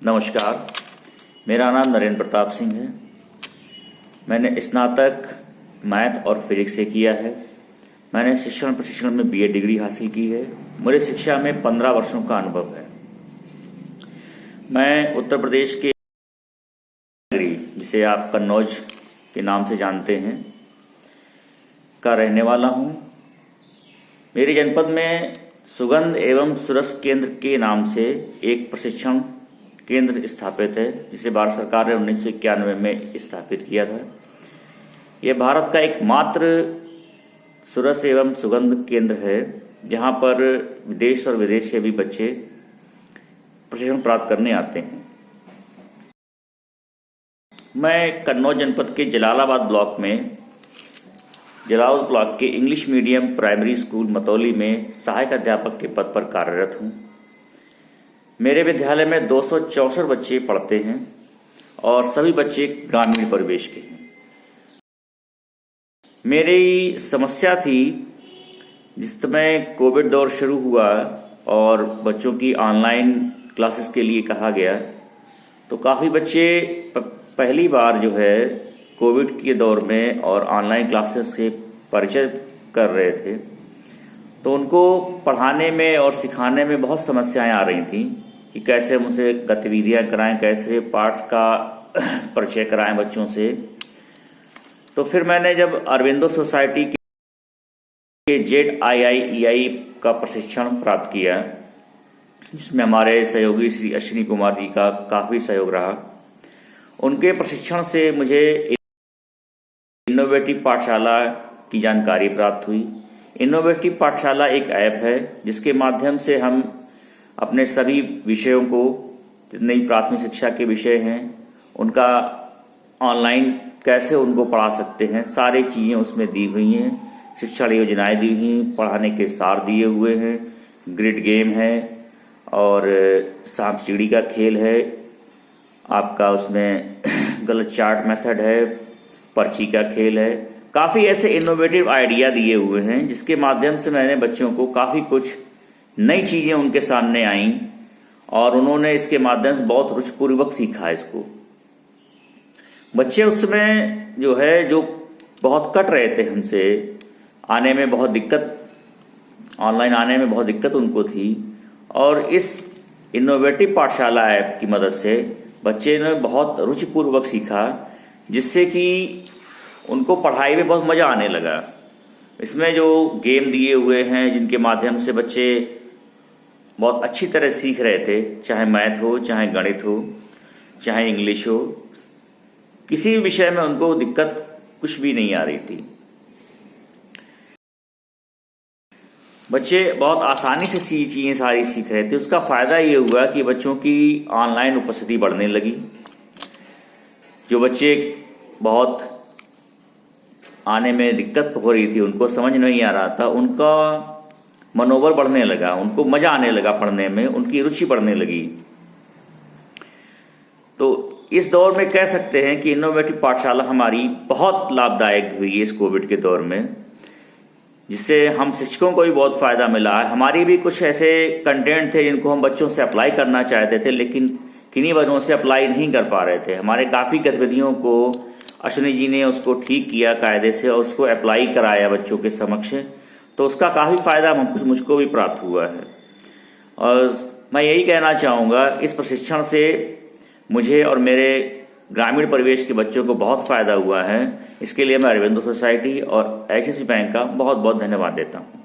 नमस्कार, मेरा नाम नरेंद्र प्रताप सिंह है। मैंने स्नातक मैथ और फिजिक्स से किया है। मैंने शिक्षण प्रशिक्षण में बीए डिग्री हासिल की है। मेरी शिक्षा में 15 वर्षों का अनुभव है। मैं उत्तर प्रदेश के नगरी, जिसे आप कन्नौज के नाम से जानते हैं, का रहने वाला हूँ। मेरे जनपद में सुगंध एवं सुरस केंद्र के नाम से एक प्रशिक्षण केंद्र स्थापित है, जिसे भारत सरकार ने 1991 में स्थापित किया था। यह भारत का एकमात्र सुरस एवं सुगंध केंद्र है, जहां पर देश और विदेश से भी बच्चे प्रशिक्षण प्राप्त करने आते हैं। मैं कन्नौज जनपद के जलालाबाद ब्लॉक के इंग्लिश मीडियम प्राइमरी स्कूल मतौली में सहायक अध्यापक के पद पर कार्यरत हूं। मेरे विद्यालय में 264 बच्चे पढ़ते हैं और सभी बच्चे ग्रामीण परिवेश के हैं। मेरी समस्या थी, जिस समय कोविड दौर शुरू हुआ और बच्चों की ऑनलाइन क्लासेस के लिए कहा गया, तो काफ़ी बच्चे पहली बार जो है कोविड के दौर में और ऑनलाइन क्लासेस से परिचय कर रहे थे, तो उनको पढ़ाने में और सिखाने में बहुत समस्याएं आ रही थी कि कैसे उनसे गतिविधियां कराएं, कैसे पाठ का परिचय कराएं बच्चों से। तो फिर मैंने जब अरविंदो सोसाइटी के ZIIEI का प्रशिक्षण प्राप्त किया, जिसमें हमारे सहयोगी श्री अश्विनी कुमार जी का काफ़ी सहयोग रहा, उनके प्रशिक्षण से मुझे इनोवेटिव पाठशाला की जानकारी प्राप्त हुई। इनोवेटिव पाठशाला एक ऐप है, जिसके माध्यम से हम अपने सभी विषयों को, जितने भी प्राथमिक शिक्षा के विषय हैं, उनका ऑनलाइन कैसे उनको पढ़ा सकते हैं, सारी चीज़ें उसमें दी हुई हैं। शिक्षण योजनाएं दी हुई हैं, पढ़ाने के सार दिए हुए हैं, ग्रिड गेम है और सांप सीढ़ी का खेल है, आपका उसमें गलत चार्ट मेथड है, पर्ची का खेल है। काफ़ी ऐसे इनोवेटिव आइडिया दिए हुए हैं, जिसके माध्यम से मैंने बच्चों को काफ़ी कुछ नई चीज़ें उनके सामने आईं और उन्होंने इसके माध्यम से बहुत रुचिपूर्वक सीखा इसको। बच्चे उसमें जो बहुत कट रहे थे हमसे, आने में बहुत दिक्कत, ऑनलाइन आने में बहुत दिक्कत उनको थी, और इस इनोवेटिव पाठशाला ऐप की मदद से बच्चे ने बहुत रुचिपूर्वक सीखा, जिससे कि उनको पढ़ाई में बहुत मज़ा आने लगा। इसमें जो गेम दिए हुए हैं, जिनके माध्यम से बच्चे बहुत अच्छी तरह सीख रहे थे, चाहे मैथ हो, चाहे गणित हो, चाहे इंग्लिश हो, किसी भी विषय में उनको दिक्कत कुछ भी नहीं आ रही थी। बच्चे बहुत आसानी से चीज़ें सारी सीख रहे थे। उसका फ़ायदा ये हुआ कि बच्चों की ऑनलाइन उपस्थिति बढ़ने लगी। जो बच्चे बहुत आने में दिक्कत हो रही थी, उनको समझ नहीं आ रहा था, उनका मनोबल बढ़ने लगा, उनको मज़ा आने लगा पढ़ने में, उनकी रुचि बढ़ने लगी। तो इस दौर में कह सकते हैं कि इनोवेटिव पाठशाला हमारी बहुत लाभदायक हुई है इस कोविड के दौर में, जिससे हम शिक्षकों को भी बहुत फ़ायदा मिला है। हमारी भी कुछ ऐसे कंटेंट थे जिनको हम बच्चों से अप्लाई करना चाहते थे, लेकिन किन्हीं वजहों से अप्लाई नहीं कर पा रहे थे। हमारे काफ़ी गतिविधियों को अश्विनी जी ने उसको ठीक किया कायदे से और उसको अप्लाई कराया बच्चों के समक्ष, तो उसका काफ़ी फ़ायदा मुझको भी प्राप्त हुआ है। और मैं यही कहना चाहूँगा, इस प्रशिक्षण से मुझे और मेरे ग्रामीण परिवेश के बच्चों को बहुत फ़ायदा हुआ है। इसके लिए मैं अरविंदो सोसाइटी और HSB बैंक का बहुत बहुत धन्यवाद देता हूँ।